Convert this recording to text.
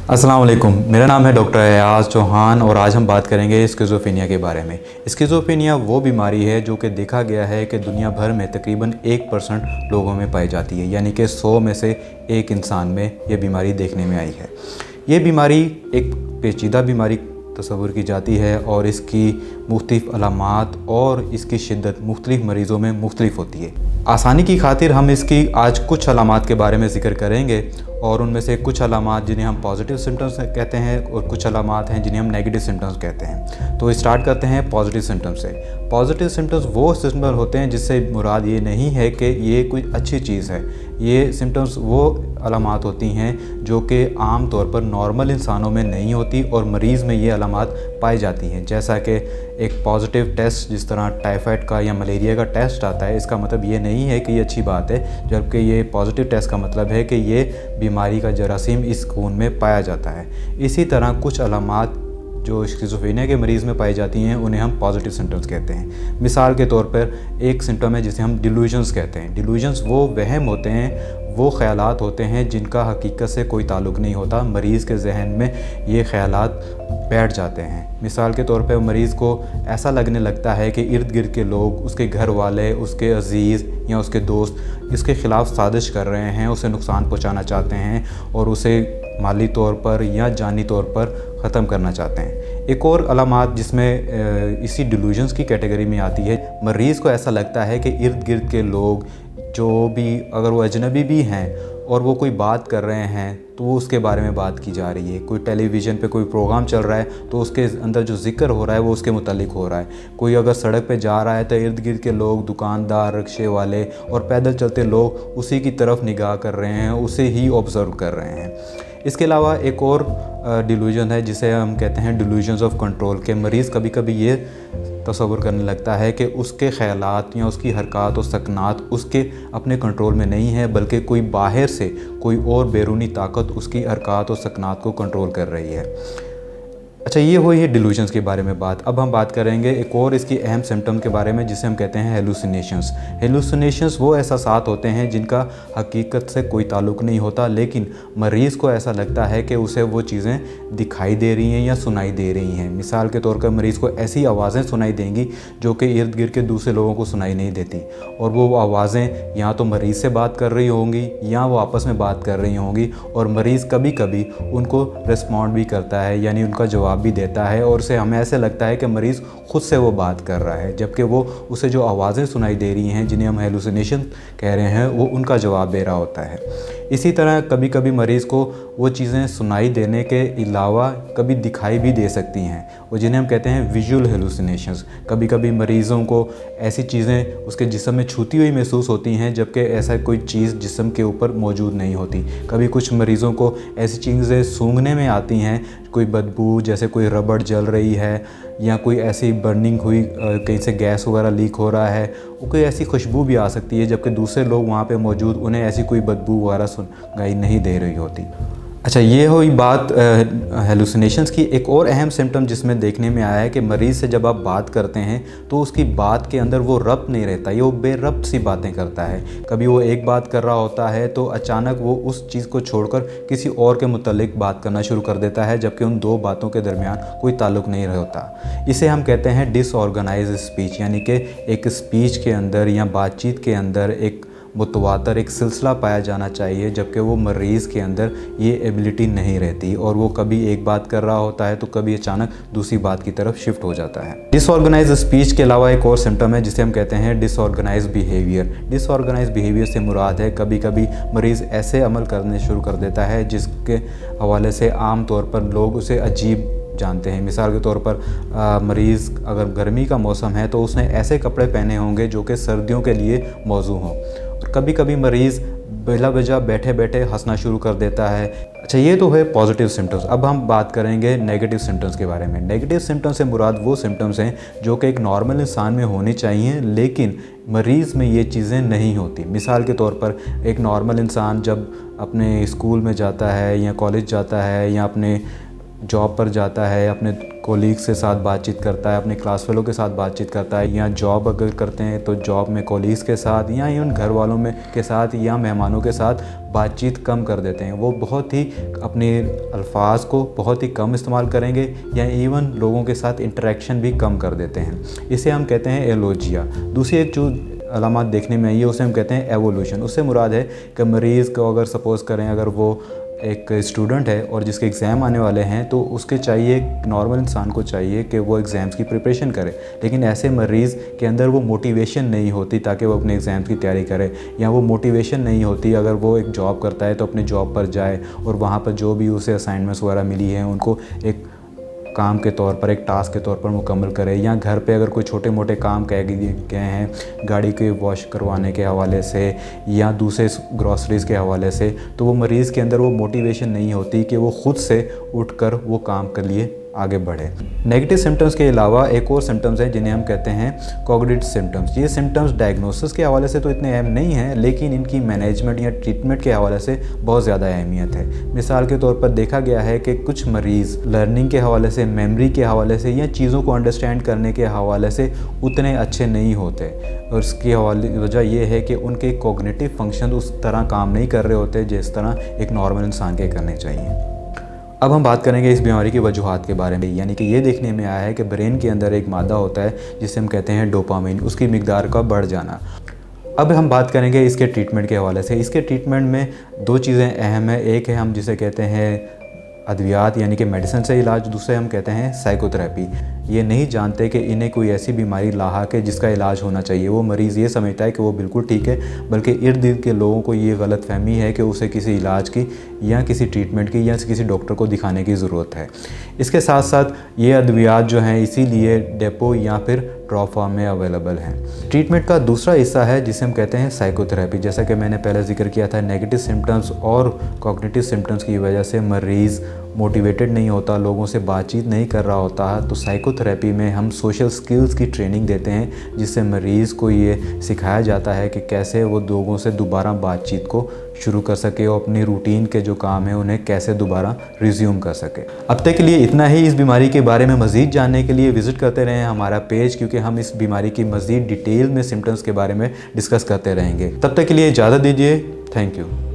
अस्सलाम वालेकुम। मेरा नाम है डॉक्टर एयाज चौहान और आज हम बात करेंगे स्किज़ोफ्रेनिया के बारे में। स्किज़ोफ्रेनिया वो बीमारी है जो कि देखा गया है कि दुनिया भर में तकरीबन 1% लोगों में पाई जाती है, यानी कि 100 में से एक इंसान में ये बीमारी देखने में आई है। ये बीमारी एक पेचीदा बीमारी तस्वुर की जाती है और इसकी मुख्तलिफ़ अलामात और इसकी शिद्दत मुख्तलिफ़ मरीज़ों में मुख्तलिफ़ होती है। आसानी की खातिर हम इसकी आज कुछ अलामात के बारे में ज़िक्र करेंगे और उनमें से कुछ अलामात जिन्हें हम पॉजिटिव सिम्टम्स कहते हैं और कुछ अलामात हैं जिन्हें हम नेगेटिव सिम्टम्स कहते हैं। तो स्टार्ट करते हैं पॉजिटिव सिम्टम्स से। पॉजिटिव सिम्टम्स वो सिम्टम्स होते हैं जिससे मुराद ये नहीं है कि ये कोई अच्छी चीज़ है। ये सिम्टम्स वो अलामात होती हैं जो कि आम तौर पर नॉर्मल इंसानों में नहीं होती और मरीज़ में ये अलामात पाई जाती हैं। जैसा कि एक पॉजिटिव टेस्ट जिस तरह टाइफाइड का या मलेरिया का टेस्ट आता है, इसका मतलब ये नहीं है कि ये अच्छी बात है, जबकि ये पॉजिटिव टेस्ट का मतलब है कि ये बीमारी का जरासीम इस खून में पाया जाता है। इसी तरह कुछ अलामात जो स्किज़ोफ्रेनिया के मरीज़ में पाई जाती हैं उन्हें हम पॉजिटिव सिम्टम्स कहते हैं। मिसाल के तौर पर एक सिम्टम है जिसे हम डिल्यूजन्स कहते हैं। डिल्यूजन्स वो वहम होते हैं, वो ख़यालात होते हैं जिनका हकीकत से कोई ताल्लुक़ नहीं होता, मरीज़ के जहन में ये ख़यालात बैठ जाते हैं। मिसाल के तौर पे मरीज़ को ऐसा लगने लगता है कि इर्द गिर्द के लोग, उसके घर वाले, उसके अज़ीज़ या उसके दोस्त इसके ख़िलाफ़ साजिश कर रहे हैं, उसे नुकसान पहुंचाना चाहते हैं और उसे माली तौर पर या जानी तौर पर ख़त्म करना चाहते हैं। एक और अलामात जिसमें इसी डिल्यूजन्स की कैटेगरी में आती है, मरीज़ को ऐसा लगता है कि इर्द गिर्द के लोग जो भी, अगर वो अजनबी भी हैं और वो कोई बात कर रहे हैं तो वो उसके बारे में बात की जा रही है। कोई टेलीविज़न पे कोई प्रोग्राम चल रहा है तो उसके अंदर जो ज़िक्र हो रहा है वो उसके मुतालिक हो रहा है। कोई अगर सड़क पे जा रहा है तो इर्द गिर्द के लोग, दुकानदार, रिक्शे वाले और पैदल चलते लोग उसी की तरफ निगाह कर रहे हैं, उसे ही ऑब्ज़र्व कर रहे हैं। इसके अलावा एक और डिल्यूजन है जिसे हम कहते हैं डिल्यूजन्स ऑफ कंट्रोल के। मरीज़ कभी कभी ये तस्वुर करने लगता है कि उसके ख़यालात या उसकी हरकत और सकनात उसके अपने कंट्रोल में नहीं है, बल्कि कोई बाहर से कोई और बैरूनी ताकत उसकी हरकत और सकनात को कंट्रोल कर रही है। अच्छा, ये हुई है डिल्यूजन्स के बारे में बात। अब हम बात करेंगे एक और इसकी अहम सिम्टम के बारे में जिसे हम कहते हैं हेलुसिनेशंस। हेलुसिनेशंस वो एहसासात होते हैं जिनका हकीकत से कोई ताल्लुक़ नहीं होता, लेकिन मरीज़ को ऐसा लगता है कि उसे वो चीज़ें दिखाई दे रही हैं या सुनाई दे रही हैं। मिसाल के तौर पर मरीज़ को ऐसी आवाज़ें सुनाई देंगी जो कि इर्द गिर्द के दूसरे लोगों को सुनाई नहीं देती, और वो आवाज़ें या तो मरीज़ से बात कर रही होंगी या वो आपस में बात कर रही होंगी, और मरीज़ कभी कभी उनको रिस्पॉन्ड भी करता है, यानी उनका जवाब भी देता है, और उसे हमें ऐसे लगता है कि मरीज़ ख़ुद से वो बात कर रहा है, जबकि वो उसे जो आवाज़ें सुनाई दे रही हैं जिन्हें हम हेलुसिनेशन कह रहे हैं वो उनका जवाब दे रहा होता है। इसी तरह कभी कभी मरीज़ को वो चीज़ें सुनाई देने के अलावा कभी दिखाई भी दे सकती हैं, और जिन्हें हम कहते हैं विजुअल हेलुसिनेशंस। कभी कभी मरीज़ों को ऐसी चीज़ें उसके जिस्म में छूती हुई महसूस होती हैं जबकि ऐसा कोई चीज़ जिस्म के ऊपर मौजूद नहीं होती। कभी कुछ मरीज़ों को ऐसी चीज़ें सूंघने में आती हैं, कोई बदबू जैसे कोई रबड़ जल रही है या कोई ऐसी बर्निंग हुई, कहीं से गैस वगैरह लीक हो रहा है, वो कोई ऐसी खुशबू भी आ सकती है, जबकि दूसरे लोग वहाँ पे मौजूद उन्हें ऐसी कोई बदबू वगैरह सुनाई नहीं दे रही होती। अच्छा, ये हुई बात हेलुसिनेशंस की। एक और अहम सिम्टम जिसमें देखने में आया है कि मरीज़ से जब आप बात करते हैं तो उसकी बात के अंदर वो रब्त नहीं रहता, ये वो बेरब्त सी बातें करता है। कभी वो एक बात कर रहा होता है तो अचानक वो उस चीज़ को छोड़कर किसी और के मुतालिक बात करना शुरू कर देता है, जबकि उन दो बातों के दरमियान कोई ताल्लुक़ नहीं होता। इसे हम कहते हैं डिसऑर्गेनाइज्ड स्पीच, यानी कि एक स्पीच के अंदर या बातचीत के अंदर एक मुतवातर एक सिलसिला पाया जाना चाहिए, जबकि वो मरीज़ के अंदर ये एबिलिटी नहीं रहती, और वो कभी एक बात कर रहा होता है तो कभी अचानक दूसरी बात की तरफ शिफ्ट हो जाता है। डिसऑर्गेनाइज्ड स्पीच के अलावा एक और सिम्टम है जिसे हम कहते हैं डिसऑर्गेनाइज्ड बिहेवियर। डिसऑर्गेनाइज्ड बिहेवियर से मुराद है कभी कभी मरीज़ ऐसे अमल करने शुरू कर देता है जिसके हवाले से आम तौर पर लोग उसे अजीब जानते हैं। मिसाल के तौर पर मरीज़ अगर गर्मी का मौसम है तो उसने ऐसे कपड़े पहने होंगे जो कि सर्दियों के लिए मौजू हों, और कभी कभी मरीज़ बिला वजह बैठे बैठे हंसना शुरू कर देता है। अच्छा, ये तो है पॉजिटिव सिम्टम्स। अब हम बात करेंगे नेगेटिव सिम्टम्स के बारे में। नेगेटिव सिम्टम्स से मुराद वो सिम्टम्स हैं जो कि एक नॉर्मल इंसान में होने चाहिए, लेकिन मरीज़ में ये चीज़ें नहीं होती। मिसाल के तौर पर एक नॉर्मल इंसान जब अपने स्कूल में जाता है या कॉलेज जाता है या अपने जॉब पर जाता है, अपने कोलीग्स के साथ बातचीत करता है, अपने क्लास फेलो के साथ बातचीत करता है, या जॉब अगर करते हैं तो जॉब में कोलीग्स के साथ या इवन घर वालों में के साथ या मेहमानों के साथ बातचीत कम कर देते हैं। वो बहुत ही अपने अल्फाज को बहुत ही कम इस्तेमाल करेंगे या इवन लोगों के साथ इंटरेक्शन भी कम कर देते हैं। इसे हम कहते हैं एलोजिया। दूसरी एक जो अलामत देखने में आई है उसे हम कहते हैं एवोल्यूशन। उससे मुराद है कि मरीज़ को अगर सपोज़ करें अगर वो एक स्टूडेंट है और जिसके एग्ज़ाम आने वाले हैं तो उसके चाहिए, नॉर्मल इंसान को चाहिए कि वो एग्ज़ाम्स की प्रिपरेशन करे, लेकिन ऐसे मरीज़ के अंदर वो मोटिवेशन नहीं होती ताकि वो अपने एग्ज़ाम्स की तैयारी करे, या वो मोटिवेशन नहीं होती अगर वो एक जॉब करता है तो अपने जॉब पर जाए और वहाँ पर जो भी उसे असाइनमेंट्स वगैरह मिली हैं उनको एक काम के तौर पर, एक टास्क के तौर पर मुकम्मल करे, या घर पे अगर कोई छोटे मोटे काम कह गए हैं गाड़ी के वॉश करवाने के हवाले से या दूसरे ग्रॉसरीज़ के हवाले से, तो वो मरीज़ के अंदर वो मोटिवेशन नहीं होती कि वो ख़ुद से उठकर वो काम के लिए आगे बढ़े। नेगेटिव सिम्टम्स के अलावा एक और सिम्टम्स हैं जिन्हें हम कहते हैं कॉग्निटिव सिम्टम्स। ये सिम्टम्स डायग्नोसिस के हवाले से तो इतने अहम नहीं हैं, लेकिन इनकी मैनेजमेंट या ट्रीटमेंट के हवाले से बहुत ज़्यादा अहमियत है। मिसाल के तौर पर देखा गया है कि कुछ मरीज़ लर्निंग के हवाले से, मेमोरी के हवाले से या चीज़ों को अंडरस्टैंड करने के हवाले से उतने अच्छे नहीं होते, और इसकी वजह यह है कि उनके कॉग्निटिव फंक्शन उस तरह काम नहीं कर रहे होते जिस तरह एक नॉर्मल इंसान के करने चाहिए। अब हम बात करेंगे इस बीमारी की वजूहात के बारे में, यानी कि ये देखने में आया है कि ब्रेन के अंदर एक मादा होता है जिसे हम कहते हैं डोपामिन, उसकी मिकदार का बढ़ जाना। अब हम बात करेंगे इसके ट्रीटमेंट के हवाले से। इसके ट्रीटमेंट में दो चीज़ें अहम है, एक है हम जिसे कहते हैं अद्वियात यानी कि मेडिसिन से इलाज, दूसरे हम कहते हैं साइकोथेरेपी। ये नहीं जानते कि इन्हें कोई ऐसी बीमारी लाहक है जिसका इलाज होना चाहिए। वो मरीज़ ये समझता है कि वो बिल्कुल ठीक है, बल्कि इर्द गिर्द के लोगों को ये गलत फहमी है कि उसे किसी इलाज की या किसी ट्रीटमेंट की या किसी डॉक्टर को दिखाने की ज़रूरत है। इसके साथ साथ ये अद्वियात जो हैं इसीलिए डेपो या फिर ड्रॉप फॉर्म में अवेलेबल हैं। ट्रीटमेंट का दूसरा हिस्सा है जिसे हम कहते हैं साइकोथेरेपी। जैसा कि मैंने पहले जिक्र किया था, नेगेटिव सिम्टम्स और कॉग्निटिव सिम्टम्स की वजह से मरीज़ मोटिवेटेड नहीं होता, लोगों से बातचीत नहीं कर रहा होता है, तो साइकोथेरेपी में हम सोशल स्किल्स की ट्रेनिंग देते हैं जिससे मरीज़ को ये सिखाया जाता है कि कैसे वो लोगों से दोबारा बातचीत को शुरू कर सके और अपनी रूटीन के जो काम है उन्हें कैसे दोबारा रिज्यूम कर सके। अब तक के लिए इतना ही। इस बीमारी के बारे में मज़ीद जानने के लिए विज़िट करते रहें हमारा पेज, क्योंकि हम इस बीमारी की मज़ीद डिटेल में सिम्टम्स के बारे में डिस्कस करते रहेंगे। तब तक के लिए इजाज़त दीजिए। Thank you.